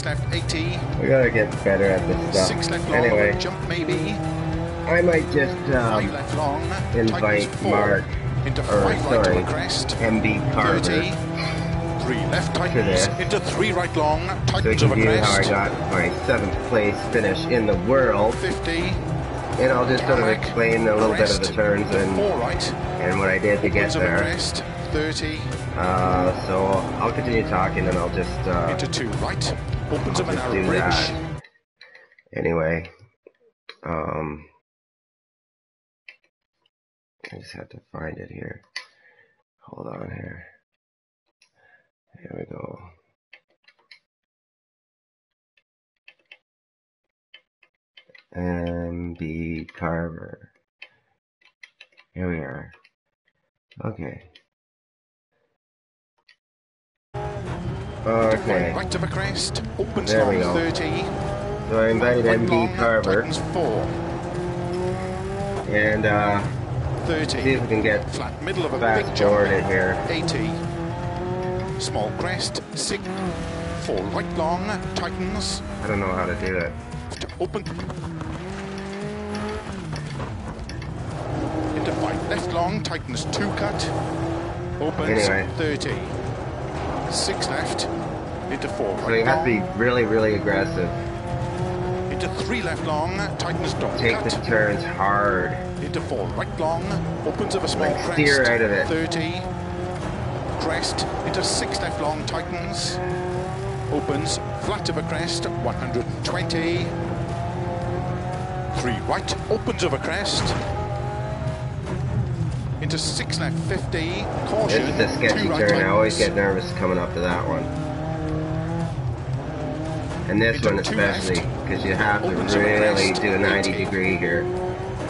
left 80. We gotta get better at this stuff. 6 left long, Anyway, jump maybe. I might just 5 left long, invite tightens 4. Mark, Into or 5 right sorry, of a crest. mbcarver 30. 3 left to tightens, this, into 3 right long, so you tightens can of a view how I crest. got my 7th place finish in the world. 50. And I'll just sort of Tarmac, explain a little bit of the crest, turns and 4 right, what I did to get opens of a there. crest. 30. So I'll continue talking and I'll just Into 2 right, opens of a just narrow do bridge. that. Anyway, I just have to find it here. Hold on here. Here we go. mbcarver. Here we are. Okay. Okay. Right of a crest, opens There we long go. 30. So I invited Right long, mbcarver tightens 4. and see 30. if we can get Flat middle of a fast big jump. forward in here. 80. Small crest, 6. 4 right long, tightens. I don't know how to do it. Open. Into 5 left long, tightens 2 cut. Opens Anyway. 30. 6 left. Into 4 right So you have to long. be really, really aggressive. Into 3 left long, tightens don't Take cut. the turns hard. Into 4 right long, opens of a small Like crest. steer out of it. 30. Crest, into 6 left long, tightens. Opens, flat of a crest, 120. 3 right, opens of a crest. Into 6 left, 50. Caution, This is a sketchy 2 right turn. I always tightens. get nervous coming up to that one. And this Into one 2 especially, left. because you have to Opens of a really crest, do a 90 80. degree here.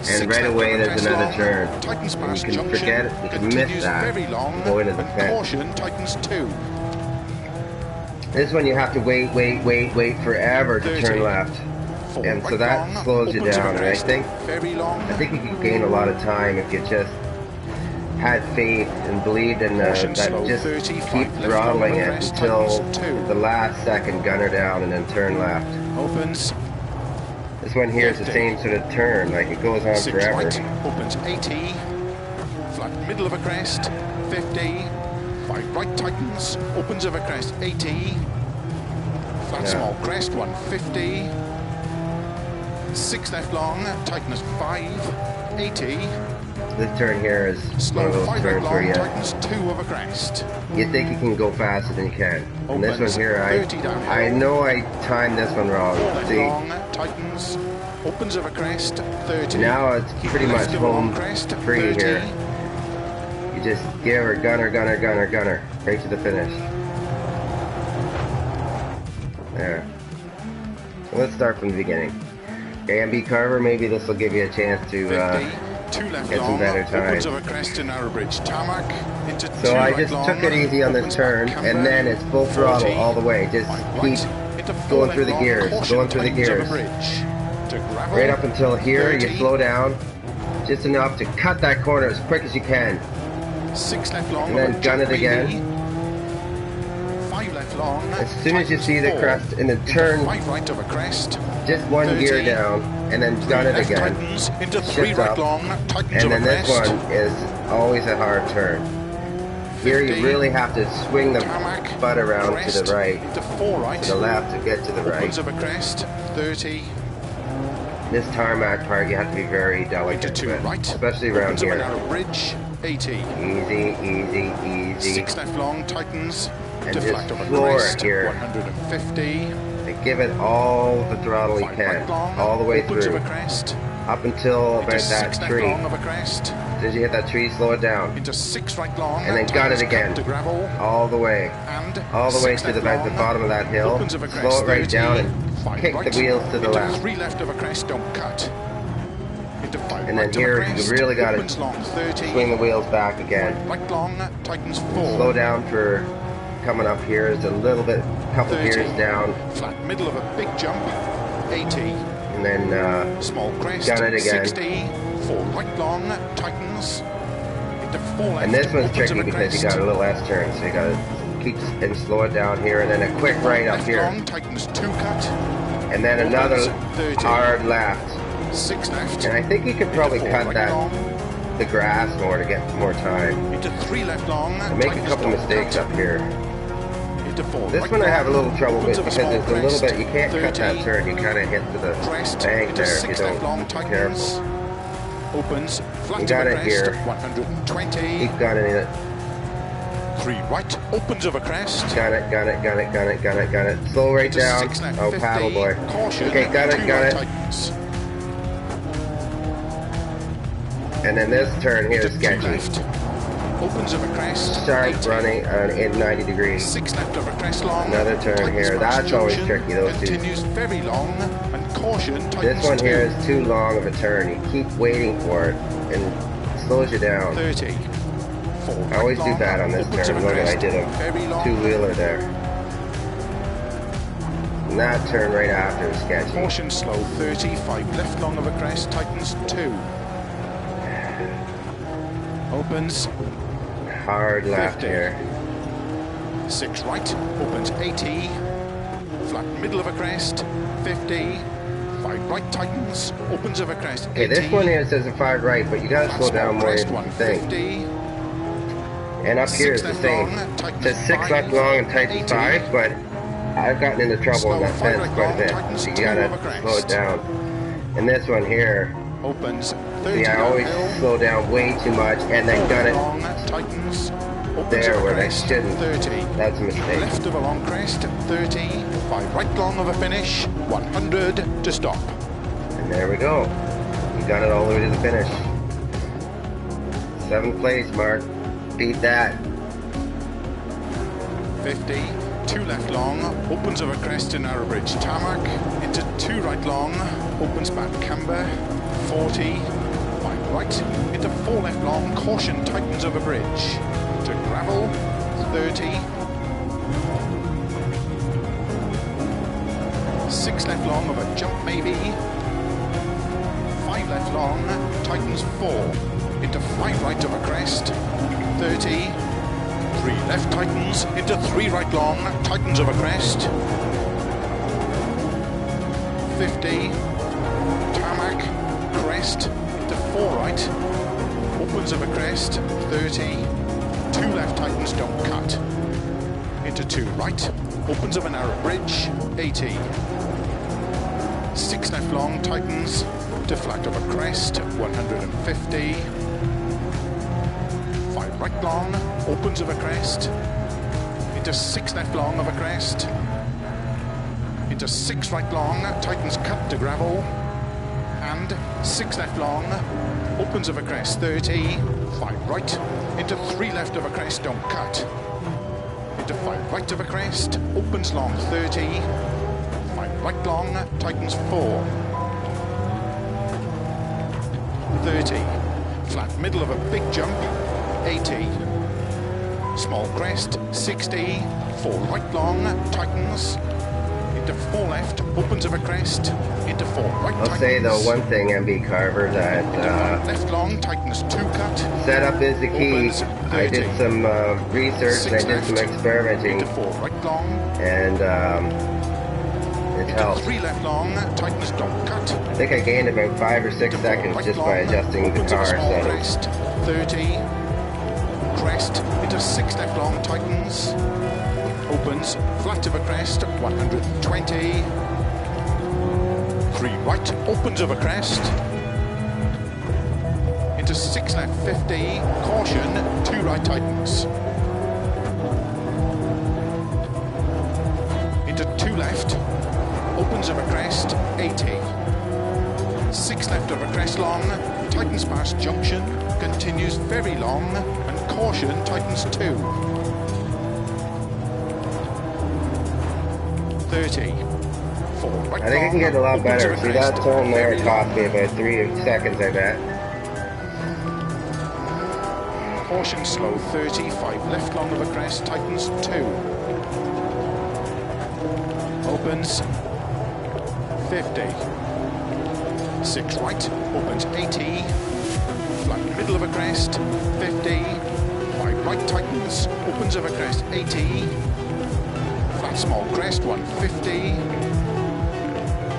6 And right left away of a there's crest another long, turn. Tightens And past you can junction, forget it, you can miss continues that. very long, Go into the and fence. caution, tightens 2. This one you have to wait forever to 30. turn left. 4 And so right that long, slows you opens of a down, and I crest, think very long. you could gain a lot of time if you just had faith and believed in Caution that. slow, Just 30, keep 5 left throttling long, it crest, until tightens 2. the last second, gunner down, and then turn left. Opens, This one here is the 50. same sort of turn, like it goes on 6 forever. right, opens 80. Flat middle of a crest, 50. 5 right tightens, opens of a crest, 80. Flat Yeah. small crest, 150. 6 left long, tightens 5. 80. This turn here is one Slow of those 5 right turns where long, tightens 2 of a crest. you think you can go faster than you can. And this one Opens, here, 30 downhill. I know I timed this one wrong. 4 left See, long, tightens, opens of a crest, 30. now it's Keep pretty much left of a long home crest, free 30. here. You just give her gunner, right to the finish. There. So let's start from the beginning. Okay, mbcarver, maybe this will give you a chance to 50. 2 left get some long, better opens time. of a crest to narrow bridge. Tarmac into 2 So I right just long, took it easy on this opens turn, back and then it's full 40, throttle all the way. Just 5 keep right, into 4 going left through the long, gears, caution, going through the tightens of a gears. bridge. To gravel, Right up until here, you 30. slow down just enough to cut that corner as quick as you can. 6 left long, And then over gun it jump again. maybe. 5 left long, As soon as you tightens see the 4. crest and then Into turn 5 right of a crest. just one 30. gear down and then gun it Left again. tightens into 3 Shift right up. long, tightens And of a then this crest. one is always a hard turn. Here 50. you really have to swing the Tarmac, butt around crest, to the right, into 4 right, to the left to get to the right. opens of a crest, 30. This tarmac part you have to be very Into delicate 2 with, right, especially around opens of a here. narrow bridge, 80. Easy. 6 left long, tightens, And into just flat of a floor it crest, here. 150. And give it all the throttle you 5 can, right long, all the way opens through, of a crest, up until into about 6 that left tree. long of a crest, As soon as you hit that tree, slow it down, into 6 right long, and then gun it tightens again, cut to gravel, all the way. and All the way 6 to the left long, bottom of that hill, opens of a slow crest, it right 30, down and 5 kick right, the wheels to the into left. 3 left of a crest, don't cut. Into 5 And right then of a here crest, you really got opens to long, 30, swing the wheels back again. right long, tightens 4. Slow down for coming up here is a little bit, couple 30. gears down, Flat middle of a big jump, 80. and then Small crest, gun it again. 60. 4 right long, tightens. Into 4 left. and this one's opens of tricky a because you crest. got a little S turn, so you got to keeps and slow it down here, and then a quick right up here, long, tightens 2 cut, and then another 30. hard left. 6 left, And I think you could probably into 4 cut right that long, the grass more to get more time. into 3 left long, I make a tightens couple don't mistakes cut, up here. into 4 This right one I long, have a little trouble with opens of because small it's a little crest, bit, you can't cut 30, that turn, you kind of hit to the crest, bank into there if you 6 left long, don't be tightens, careful. opens, flat You to got the it crest, here. 120, Keep gunning it. 3 right, opens of a crest, Got it, got it, got it, got it, got it, got it. Slow right into down. 6 left, Oh, 50, paddle boy. caution, Okay, got 2 it, got right it. tightens, And then this turn here into is 2 sketchy. left, opens of a crest, Start 80, running in 90 degrees. 6 left of a crest long, Another turn tightens here. past That's always junction, tricky, those two. continues very long, and caution, tightens This one 2, here is too long of a turn. You keep waiting for it and it slows you down. 30, 4 I always right do long, that on this opens turn. of a Look, I crest, did very a long, two-wheeler there. And that turn right after is sketchy. caution slow, 30, 5 left long of a crest, tightens 2, opens, Hard left 50. here. 6 right, opens 80, flat middle of a crest, 50, 5 right tightens, opens of a crest, 80, Okay, this one here says a 5 right, but you gotta flat slow small down more crest, than you think. 150, And up here 6 is the left same. long, It tightens says 6 5, left long and tightens 80, 5, but I've gotten into trouble slow, in that 5 fence right quite a long, bit. tightens So you 2 gotta of a crest, slow it down. And this one here, opens 30 see, I always downhill, slow down way too much and then 4 got it long, tightens, opens there of a where they crest, shouldn't. 30, That's a mistake. left of a long crest, 30, 5 right long of a finish, 100 to stop. And there we go. You got it all the way to the finish. 7th place, Mark. Beat that. 50, 2 left long, opens of a crest to narrow bridge tarmac, into 2 right long, opens back camber, 40, 5 right, into 4 left long, caution tightens over bridge, to gravel, 30, 6 left long of a jump maybe, 5 left long, tightens 4, into 5 right of a crest, 30, 3 left tightens, into 3 right long, tightens of a crest, 50, tarmac, crest, into 4 right, opens of a crest, 30, 2 left tightens, don't cut, into 2 right, opens of a narrow bridge, 80, 6 left long, tightens, to flat of a crest, 150, 5 right long, opens of a crest, into 6 left long of a crest, into 6 right long, tightens cut to gravel, and 6 left long, opens of a crest, 30, 5 right, into 3 left of a crest, don't cut, into 5 right of a crest, opens long, 30, 5 right long, tightens 4, 30, flat middle of a big jump, 80, small crest, 60, 4 right long, tightens, into 4 left, opens of a crest, into 4 right tightens. I'll say though one thing, mbcarver, that left long, tightens 2 cut, setup is the key. opens 30, I did some research and I 6 did some left, experimenting, into 4 right long, and it into helped. 3 left long, tightens don't cut, I think I gained about 5 or 6 into 4 seconds right just long, by adjusting the opens of a car small settings. crest, 30, crest, into 6 left long, tightens, opens, flat of a crest, 120, 3 right, opens of a crest, into 6 left, 50, caution, 2 right tightens, into 2 left, opens of a crest, 80, 6 left of a crest long, tightens past junction, continues very long, and caution, tightens 2, 30, 4 right I think I can get a lot better. See that turn there cost me about 3 seconds, I bet. Caution slow, 30, 5 left long of a crest, tightens 2. Opens 50. 6 right, opens 80. Flat middle of a crest, 50. 5 right tightens, opens over crest 80, flat small crest 150,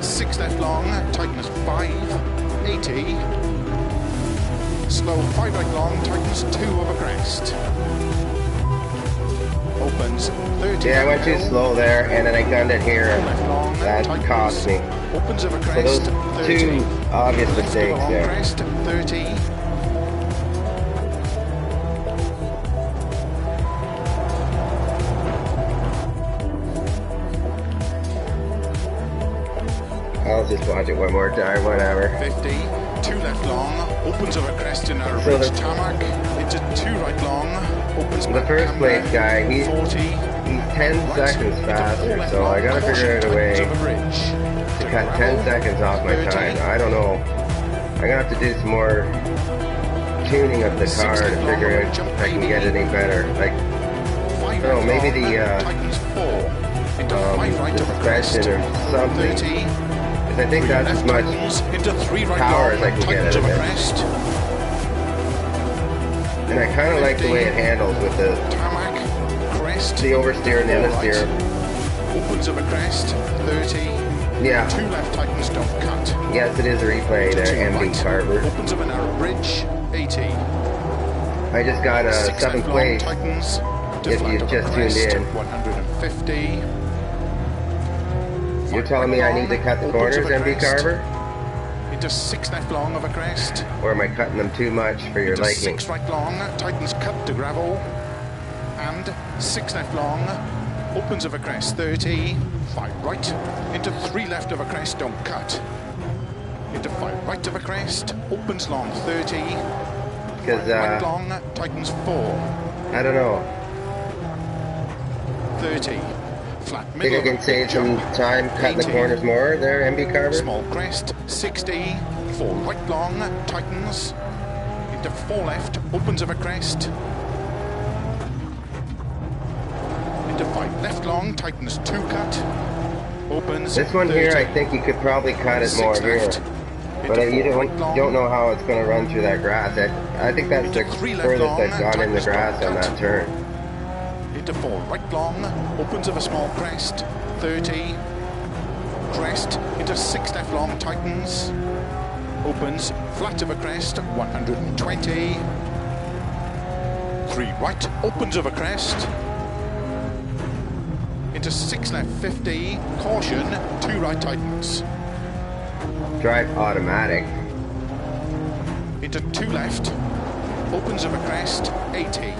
6 left long, tightens 5, 80, slow 5 right long, tightens 2 over crest. Opens 30. Yeah, I went too slow there, and then I gunned it here. That cost me. Opens over So crest, those 30. two obvious mistakes there. Crest, 30. I'll just watch it one more time, whatever. 50, 2 left long, opens over crest in a So ridge tarmac, into 2 right long, opens The back first camber, place guy, he's 40, 10 seconds faster, so I gotta figure out a way to cut 10 seconds off my time. I don't know. I'm gonna have to do some more tuning of the car to figure out if I can get any better. Like, I don't know, maybe the suspension or something. Because I think that's as much power as I can get out of it. And I kind of like the way it handles with the oversteer and the understeer. Opens of a crest, 30. Yeah. 2 left tightens, don't cut. Yes, it is a replay there, mbcarver. Opens of a narrow bridge, 80. I just got a 7th place. Tightens, If you just tuned in. 150. You're telling me I need to cut the corners, mbcarver? Into 6 left long of a crest. Or am I cutting them too much for your liking? 6 right long, tightens cut to gravel. And 6 left long, opens of a crest, 30. 5 right, into 3 left of a crest, don't cut. Into 5 right of a crest, opens long, 30. Because, right long, tightens 4. I don't know. 30. Flat Think middle. I can save some time cutting the corners more there, mbcarver? Small crest, 60. 4 right long, tightens. Into 4 left, opens of a crest. Into 5 left long, tightens 2 cut. Opens. This one 30. here, I think you could probably cut it more here. But you don't know how it's going to run through that grass. I think that's the furthest I've gone in the grass on that turn. Into 4 right long, opens of a small crest, 30. Crest, into 6 left long, tightens. Opens, flat of a crest, 120. 3 right, opens of a crest. Into 6 left, 50. Caution, 2 right, tightens. Drive automatic. Into 2 left, opens of a crest, 80.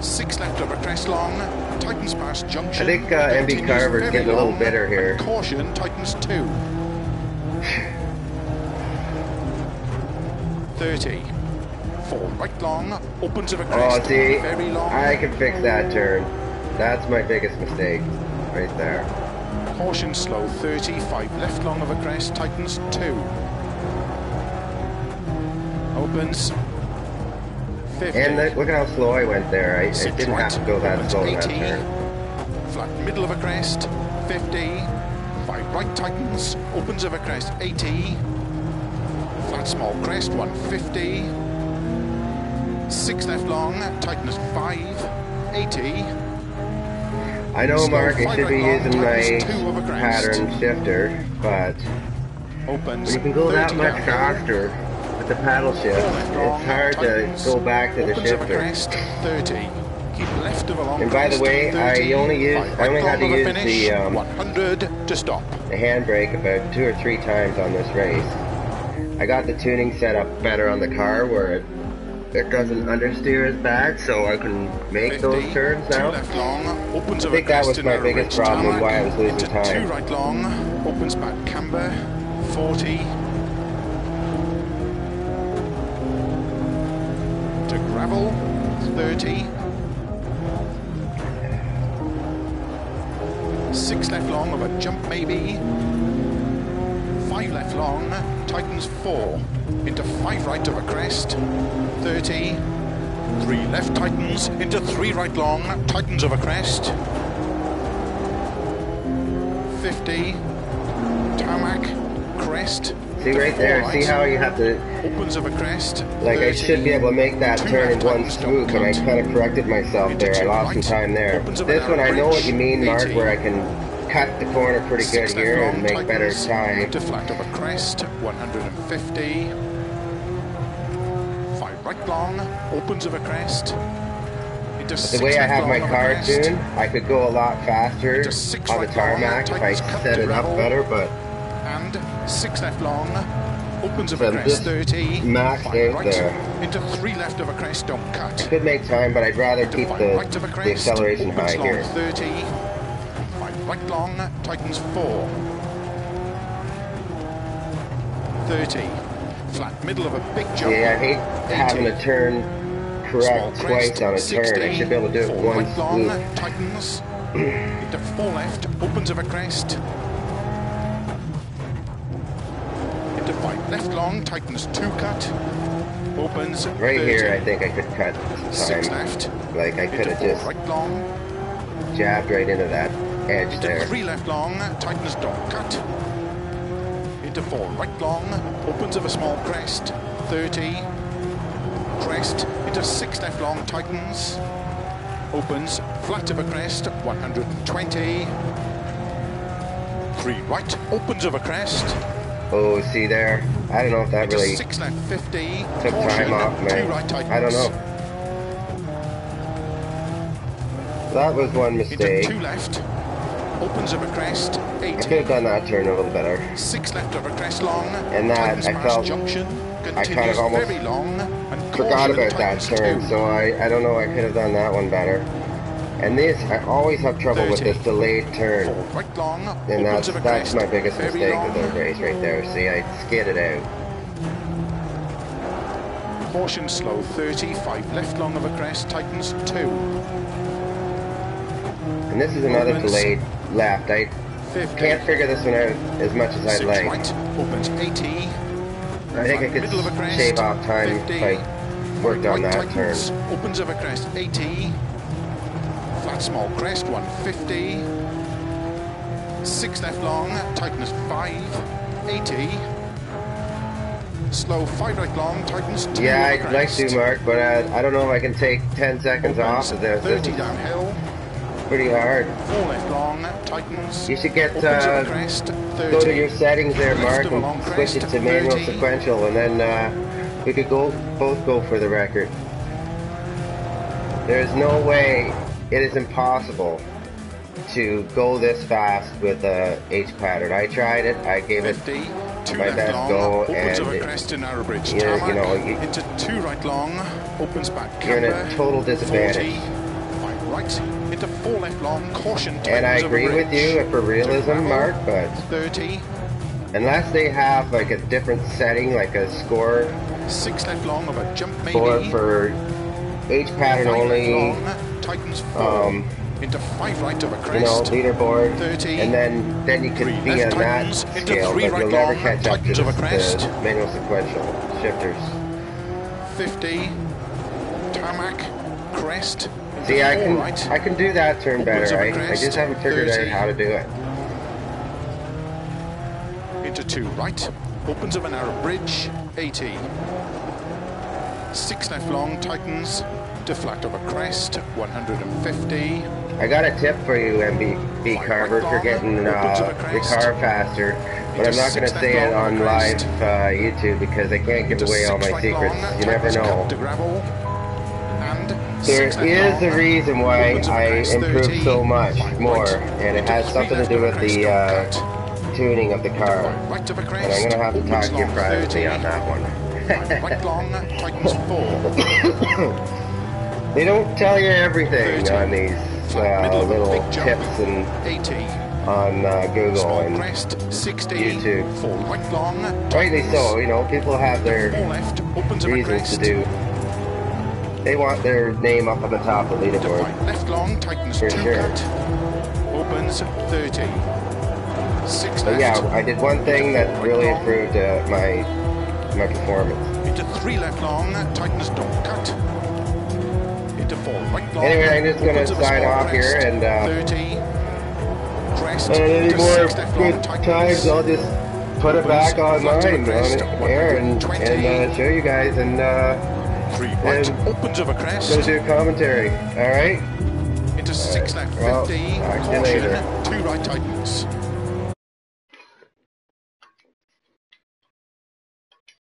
6 left of a crest long, tightens past junction. I think mbcarver's getting a little bitter here. Caution, tightens 2. 30. 4 right long, opens of a crest. Oh, see, very long. I can fix that turn. That's my biggest mistake, right there. Caution slow, 30. 5 left long of a crest, tightens 2. Opens. 50. And look at how slow I went there. I didn't have to go that slow in that 80. turn. Flat middle of a crest, 50. 5 right tightens, opens of a crest, 80. Flat small crest, 150. 6 left long, tightens 5, 80. I know, Mark, I should be using my pattern pattern shifter, but opens when you can go that much faster with the paddle shift, it's hard to go back to the shifter. 30. Keep left of a long And by the way, I only had to use the 100 to stop. The handbrake about 2 or 3 times on this race. I got the tuning set up better on the car where it doesn't understeer as bad, so I can make 50, those turns now. Left long, opens I think that was my biggest problem and why I was losing time. 2 right long, opens back camber, 40. To gravel, 30. 6 left long of a jump maybe. 5 left long, tightens 4. Into 5 right of a crest, 30. 3 left tightens, into 3 right long, tightens of a crest. 50. Tarmac, crest. See right there, see how you have to, opens of a crest. like I should be able to make that turn in one swoop, and I kind of corrected myself there. I lost some time there. This one I know what you mean, Mark, where I can cut the corner pretty good here and make better time. To flat of a crest, 150. 5 right long, opens of a crest. The way I have my car tuned, I could go a lot faster on the tarmac if I set it up better, but and 6 left long, opens of a crest, 30, max out there. Into 3 left of a crest, don't cut. I could make time, but I'd rather keep the acceleration high here. 30, 5 right long, tightens 4. 30, flat middle of a big jump. Yeah, I hate having to turn correct twice on a turn. I should be able to do it one swoop. Tightens into 4 left, opens of a crest. Into 5 left long, tightens 2 cut. Opens right 30. here, I think I could cut time. 6 left. Like I could have just right long. jabbed right into that edge Into there. 3 left long, tightens don't cut. Into 4 right long, opens of a small crest. 30. Crest into 6 left long, tightens, opens, flat of a crest, 120, 3 right, opens of a crest. Oh, see there? I don't know if that into really 6 left, 50, took time off me. 2 right, tightens. I don't know. That was one mistake. Into 2 left, opens of a crest, 80. I could have done that turn a little better. 6 left of a crest long, and that I felt junction, I kind of almost very long, and forgot about that turn, so I don't know, I could have done that one better. And this, I always have trouble 30. with this delayed turn. Right long, And that's crest, my biggest mistake long. of the race right there. See, I skidded out. Caution slow, 30, 5 left long of a crest, tightens 2. And this is another opens delayed left. I 50. can't figure this one out as much as I'd 6 like. right, opens 80. I think I could shave off time 50. if I worked on that turn. Tightens, opens of a crest, 80. Flat small crest, 150. 6 left long, tightens 5. 80. Slow 5 right long, tightens 2. Yeah, I'd like to, Mark, but I don't know if I can take 10 seconds off of this. 30 downhill. Pretty hard. 4 left long, tightens. You should get crest, 30. go to your settings there, Mark, Left of a long and switch crest, it to manual 30. sequential, and then we could both go for the record. There's no way, it is impossible to go this fast with a H pattern. I tried it, I gave it 50, 2 my left best long, go, opens and of a crest in narrow bridge. you know, into 2 right long, opens back. You're in a camber, total disadvantage. 40, 5 right, into 4 left long, caution. And I agree with you for realism, Mark, but 30, unless they have like a different setting, like a score 6 left long of a jump maybe. for H pattern 5 only, long, tightens 4, into 5 right of a crest. you know, leaderboard, 30, and then you can be on that scale, but you'll never catch up to the manual sequential shifters. 50, tarmac, crest. See, I 4 can right, I can do that turn better. I just haven't figured 30. out how to do it. Into 2 right, opens of a narrow bridge, 80. 6 left long, tightens to flat of a crest, 150. I got a tip for you, mbcarver, for getting the car faster, but I'm not going to say it on live YouTube because I can't give away all my secrets. You never know. There is a reason why I improved so much more, and it has something to do with the tuning of the car. And I'm going to have to talk to you privately on that one. They don't tell you everything on these little tips and on Google and YouTube. Rightly so, you know, people have their reasons to do. They want their name up on the top of the leaderboard. Left long, tightens for 2 sure. cut, opens 30. 6 but left. yeah, I did one thing that really improved my performance. Into 3 left long, tightens don't cut. Into 4 right long. Anyway, I'm just going to sign off here, and 30. Crest. any Into more 6 left good long, times, I'll just put it back online on air and show you guys and 3 right, opens over crest. Go do a commentary. All right. Into 6 left, 50. Well, Caution, 2 right tightens.